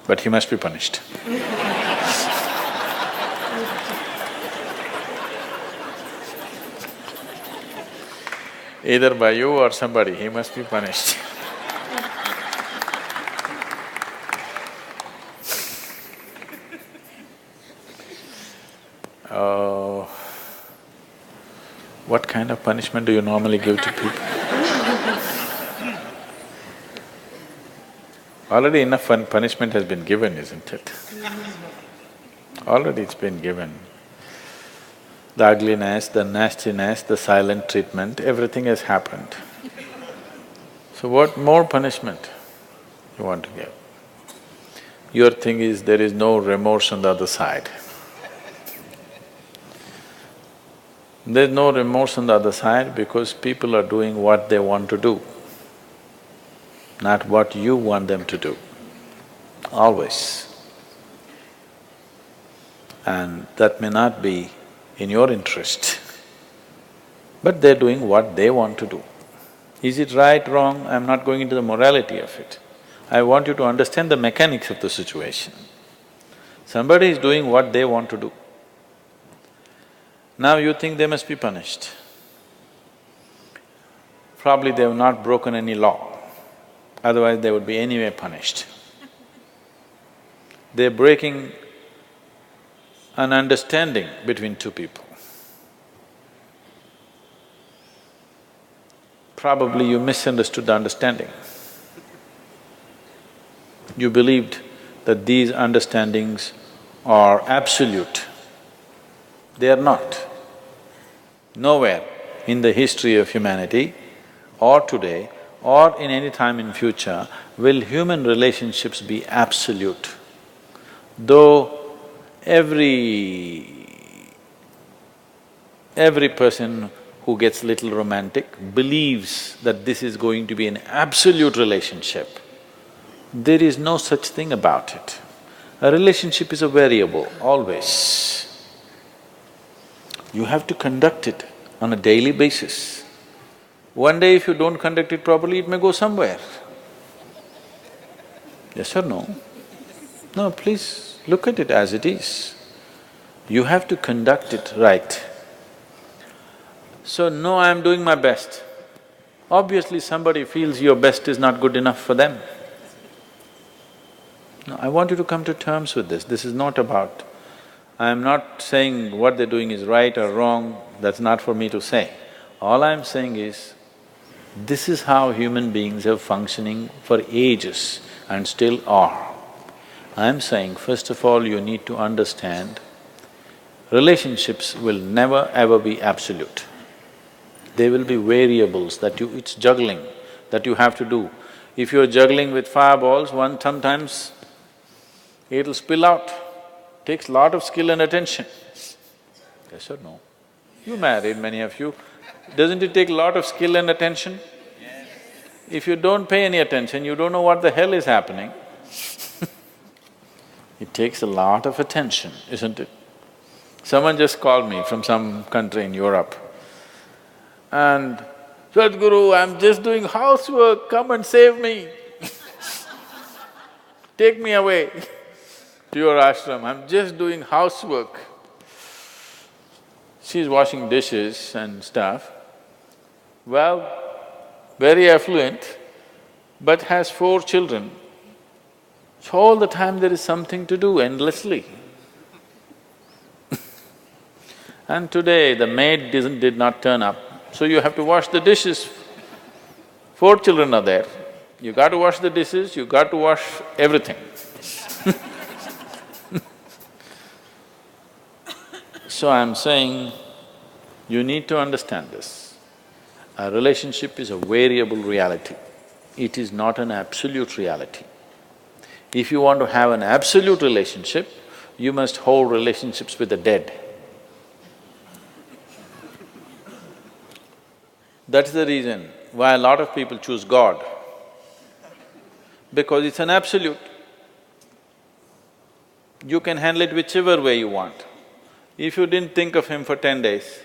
but he must be punished. Either by you or somebody, he must be punished. Oh, what kind of punishment do you normally give to people? Already enough punishment has been given, isn't it? Already it's been given. The ugliness, the nastiness, the silent treatment, everything has happened. So what more punishment you want to give? Your thing is there is no remorse on the other side. There's no remorse on the other side because people are doing what they want to do, not what you want them to do, always. And that may not be in your interest, but they're doing what they want to do. Is it right, wrong? I'm not going into the morality of it. I want you to understand the mechanics of the situation. Somebody is doing what they want to do. Now you think they must be punished. Probably they have not broken any law, otherwise they would be anyway punished. They're breaking an understanding between two people. Probably you misunderstood the understanding. You believed that these understandings are absolute. They are not. Nowhere in the history of humanity or today or in any time in future will human relationships be absolute. Though every person who gets little romantic believes that this is going to be an absolute relationship, there is no such thing about it. A relationship is a variable, always. You have to conduct it on a daily basis. One day if you don't conduct it properly, it may go somewhere. Yes or no? No, please look at it as it is. You have to conduct it right. So, no, I'm doing my best. Obviously somebody feels your best is not good enough for them. No, I want you to come to terms with this. This is not about… I'm not saying what they're doing is right or wrong, that's not for me to say. All I'm saying is, this is how human beings have functioning for ages and still are. I'm saying, first of all, you need to understand, relationships will never ever be absolute. There will be variables that it's juggling that you have to do. If you're juggling with fireballs, sometimes it'll spill out. Takes lot of skill and attention. Yes or no? You married, many of you. Doesn't it take a lot of skill and attention? Yes. If you don't pay any attention, you don't know what the hell is happening. It takes a lot of attention, isn't it? Someone just called me from some country in Europe and, Sadhguru, I'm just doing housework, come and save me. Take me away to your ashram, I'm just doing housework. She's washing dishes and stuff. Well, very affluent, but has 4 children. So all the time there is something to do endlessly. And today the maid did not turn up, so you have to wash the dishes. 4 children are there, you got to wash the dishes, you got to wash everything. So I'm saying, you need to understand this. A relationship is a variable reality. It is not an absolute reality. If you want to have an absolute relationship, you must hold relationships with the dead. That's the reason why a lot of people choose God, because it's an absolute. You can handle it whichever way you want. If you didn't think of him for 10 days,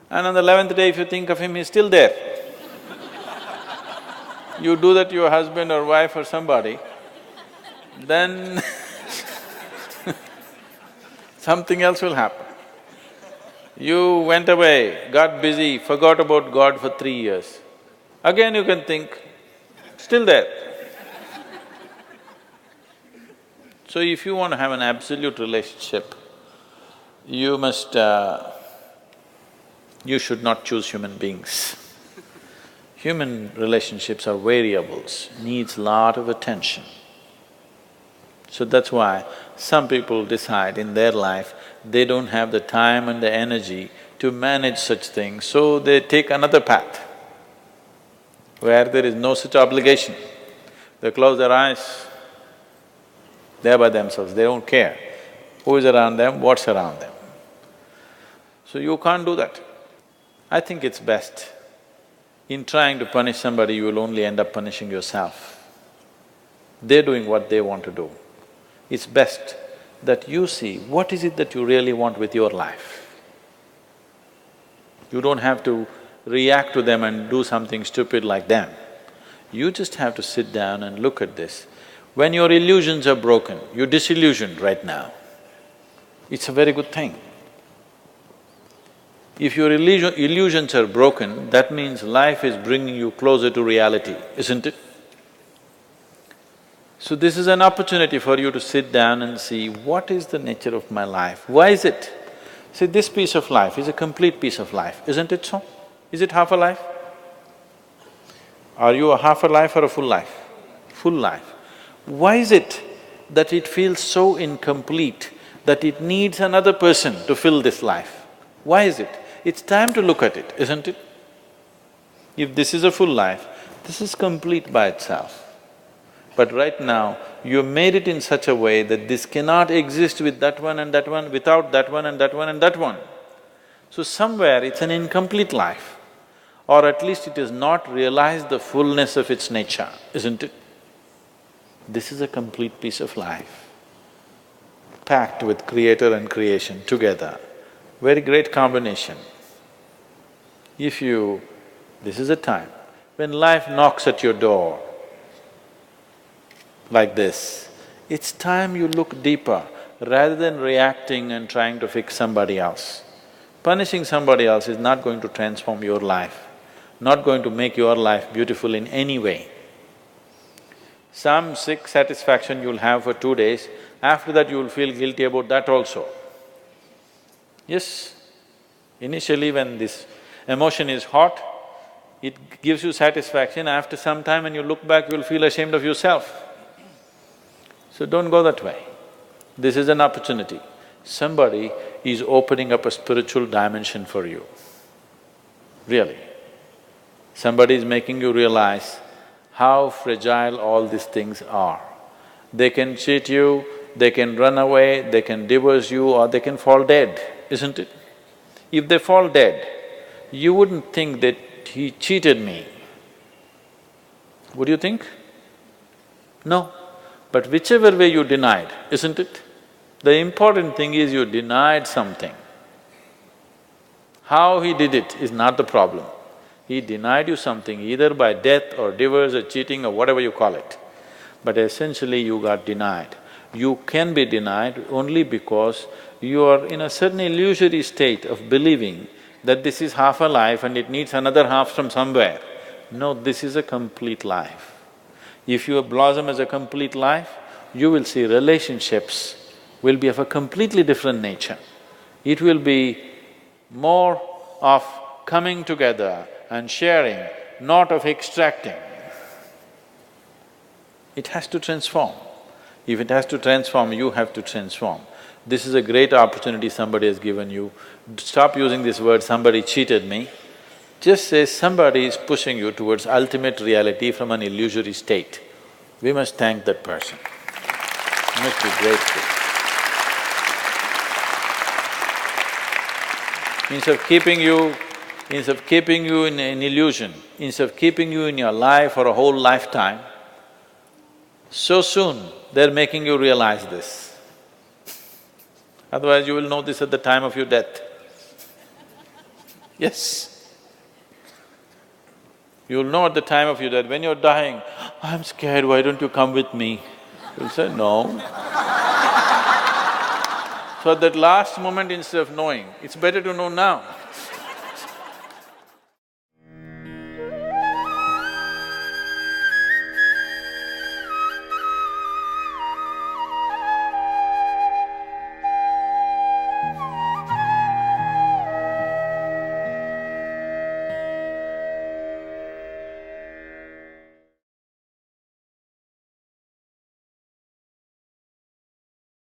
and on the 11th day if you think of him, he's still there. You do that to your husband or wife or somebody, then something else will happen. You went away, got busy, forgot about God for 3 years. Again you can think, still there. So if you want to have an absolute relationship, you should not choose human beings. Human relationships are variables, needs lot of attention. So that's why some people decide in their life they don't have the time and the energy to manage such things, so they take another path where there is no such obligation. They close their eyes, they're by themselves, they don't care who is around them, what's around them. So you can't do that. I think it's best, in trying to punish somebody, you will only end up punishing yourself. They're doing what they want to do. It's best that you see what is it that you really want with your life. You don't have to react to them and do something stupid like them. You just have to sit down and look at this. When your illusions are broken, you're disillusioned right now, it's a very good thing. If your illusions are broken, that means life is bringing you closer to reality, isn't it? So this is an opportunity for you to sit down and see, what is the nature of my life? Why is it? See, this piece of life is a complete piece of life, isn't it so? Is it half a life? Are you a half a life or a full life? Full life. Why is it that it feels so incomplete that it needs another person to fill this life? Why is it? It's time to look at it, isn't it? If this is a full life, this is complete by itself. But right now, you made it in such a way that this cannot exist with that one and that one, without that one and that one and that one. So somewhere it's an incomplete life, or at least it has not realized the fullness of its nature, isn't it? This is a complete piece of life, packed with creator and creation together. Very great combination. If you… this is a time when life knocks at your door like this, it's time you look deeper rather than reacting and trying to fix somebody else. Punishing somebody else is not going to transform your life, not going to make your life beautiful in any way. Some sick satisfaction you'll have for 2 days, after that you'll feel guilty about that also. Yes, initially when this emotion is hot, it gives you satisfaction. After some time when you look back, you'll feel ashamed of yourself. So don't go that way. This is an opportunity. Somebody is opening up a spiritual dimension for you, really. Somebody is making you realize how fragile all these things are. They can cheat you, they can run away, they can divorce you, or they can fall dead, isn't it? If they fall dead, you wouldn't think that he cheated me. Would you think? No. But whichever way you denied, isn't it? The important thing is you denied something. How he did it is not the problem. He denied you something either by death or divorce or cheating or whatever you call it. But essentially you got denied. You can be denied only because you are in a certain illusory state of believing that this is half a life and it needs another half from somewhere. No, this is a complete life. If you blossom as a complete life, you will see relationships will be of a completely different nature. It will be more of coming together and sharing, not of extracting. It has to transform. If it has to transform, you have to transform. This is a great opportunity somebody has given you. Stop using this word, somebody cheated me. Just say somebody is pushing you towards ultimate reality from an illusory state. We must thank that person. We must be grateful. Instead of keeping you in an illusion, instead of keeping you in your life for a whole lifetime, so soon they're making you realize this. Otherwise you will know this at the time of your death. Yes. You'll know at the time of your death, when you're dying, I'm scared, why don't you come with me? You'll say, no. So at that last moment, instead of knowing, it's better to know now.